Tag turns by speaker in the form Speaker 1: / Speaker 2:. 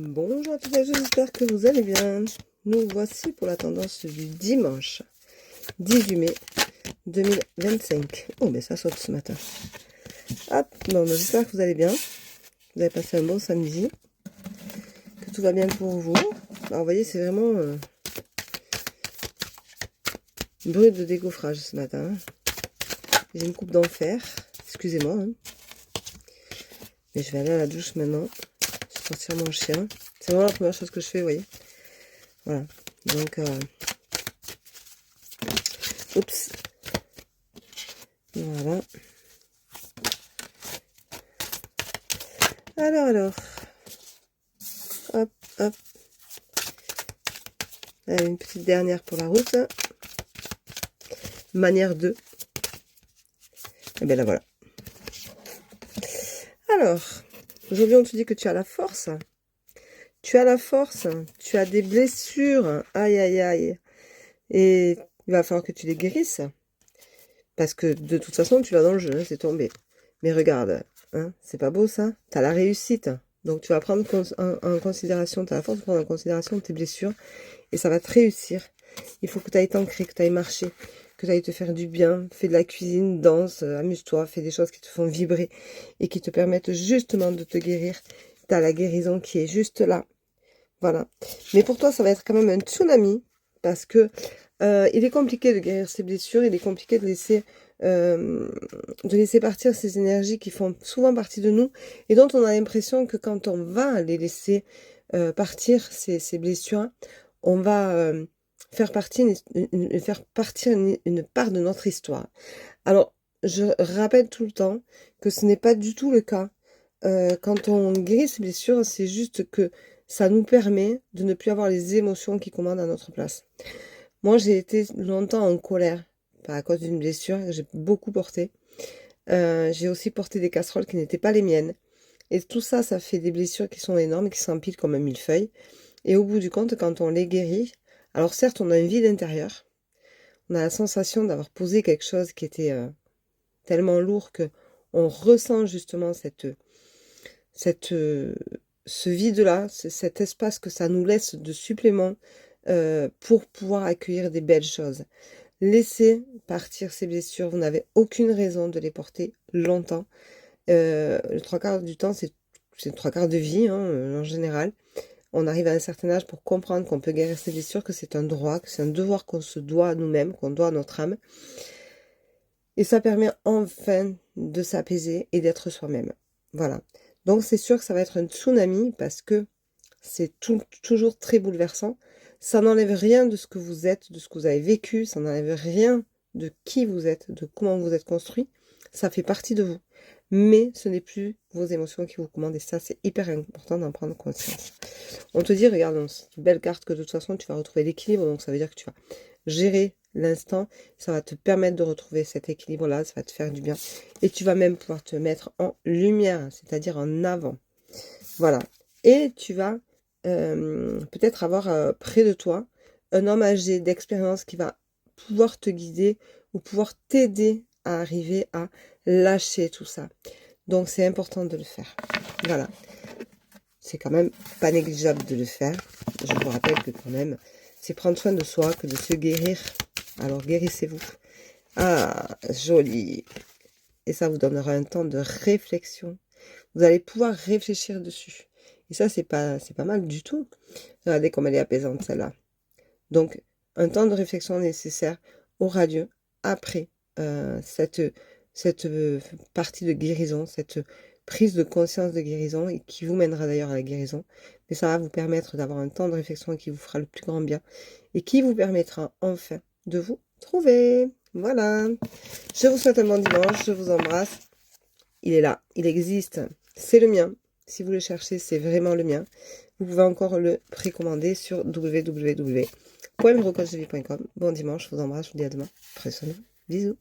Speaker 1: Bonjour à tous, j'espère que vous allez bien. Nous voici pour la tendance du dimanche 18 mai 2025. Oh, mais ça saute ce matin. Hop, bon, j'espère que vous allez bien. Vous avez passé un bon samedi. Que tout va bien pour vous. Alors, vous voyez, c'est vraiment brut de décoffrage ce matin. J'ai une coupe d'enfer. Excusez-moi. Hein. Mais je vais aller à la douche maintenant. Sortir mon chien. C'est vraiment la première chose que je fais, vous voyez. Voilà. Donc, oups. Voilà. Alors. Hop, hop. Allez, une petite dernière pour la route. Manière 2. Et bien là, voilà. Alors, aujourd'hui, on te dit que tu as la force. Tu as la force. Tu as des blessures. Aïe, aïe, aïe. Et il va falloir que tu les guérisses. Parce que de toute façon, tu vas dans le jeu, hein, c'est tombé. Mais regarde, hein, c'est pas beau ça? Tu as la réussite. Donc tu vas prendre en considération, tu as la force de prendre en considération tes blessures. Et ça va te réussir. Il faut que tu ailles t'ancrer, que tu ailles marcher, que tu ailles te faire du bien. Fais de la cuisine, danse, amuse-toi, fais des choses qui te font vibrer et qui te permettent justement de te guérir. Tu as la guérison qui est juste là. Voilà. Mais pour toi, ça va être quand même un tsunami. Parce que il est compliqué de guérir ses blessures. Il est compliqué de laisser partir ces énergies qui font souvent partie de nous. Et dont on a l'impression que quand on va les laisser partir, ces blessures, on va faire partir une part de notre histoire. Alors, je rappelle tout le temps que ce n'est pas du tout le cas. Quand on guérit ces blessures, c'est juste que ça nous permet de ne plus avoir les émotions qui commandent à notre place. Moi, j'ai été longtemps en colère à cause d'une blessure que j'ai beaucoup portée. J'ai aussi porté des casseroles qui n'étaient pas les miennes. Et tout ça, ça fait des blessures qui sont énormes, qui s'empilent comme un millefeuille. Et au bout du compte, quand on les guérit, alors certes, on a un vide intérieur. On a la sensation d'avoir posé quelque chose qui était tellement lourd que on ressent justement ce vide-là, cet espace que ça nous laisse de supplément pour pouvoir accueillir des belles choses. Laissez partir ces blessures, vous n'avez aucune raison de les porter longtemps. Le 3/4 du temps, c'est le 3/4 de vie, hein, en général. On arrive à un certain âge pour comprendre qu'on peut guérir ses blessures, que c'est un droit, que c'est un devoir qu'on se doit à nous-mêmes, qu'on doit à notre âme. Et ça permet enfin de s'apaiser et d'être soi-même. Voilà. Donc c'est sûr que ça va être un tsunami parce que c'est toujours très bouleversant. Ça n'enlève rien de ce que vous êtes, de ce que vous avez vécu. Ça n'enlève rien de qui vous êtes, de comment vous êtes construit. Ça fait partie de vous. Mais ce n'est plus vos émotions qui vous commandent. Et ça, c'est hyper important d'en prendre conscience. On te dit, regarde, c'est une belle carte que de toute façon, tu vas retrouver l'équilibre. Donc ça veut dire que tu vas gérer l'instant. Ça va te permettre de retrouver cet équilibre-là. Ça va te faire du bien. Et tu vas même pouvoir te mettre en lumière, c'est-à-dire en avant. Voilà. Et tu vas peut-être avoir près de toi un homme âgé d'expérience qui va pouvoir te guider ou pouvoir t'aider à arriver à lâcher tout ça. Donc c'est important de le faire. Voilà. C'est quand même pas négligeable de le faire. Je vous rappelle que quand même, c'est prendre soin de soi que de se guérir. Alors guérissez-vous. Ah, joli. Et ça vous donnera un temps de réflexion. Vous allez pouvoir réfléchir dessus. Et ça, c'est pas mal du tout. Regardez comme elle est apaisante, celle-là. Donc, un temps de réflexion nécessaire aura lieu après cette partie de guérison, cette prise de conscience de guérison, et qui vous mènera d'ailleurs à la guérison. Mais ça va vous permettre d'avoir un temps de réflexion qui vous fera le plus grand bien et qui vous permettra enfin de vous trouver. Voilà. Je vous souhaite un bon dimanche. Je vous embrasse. Il est là. Il existe. C'est le mien. Si vous le cherchez, c'est vraiment le mien. Vous pouvez encore le précommander sur www.lerocoachevie.com. Bon dimanche, je vous embrasse, je vous dis à demain. Prenez soin de vous. Bisous.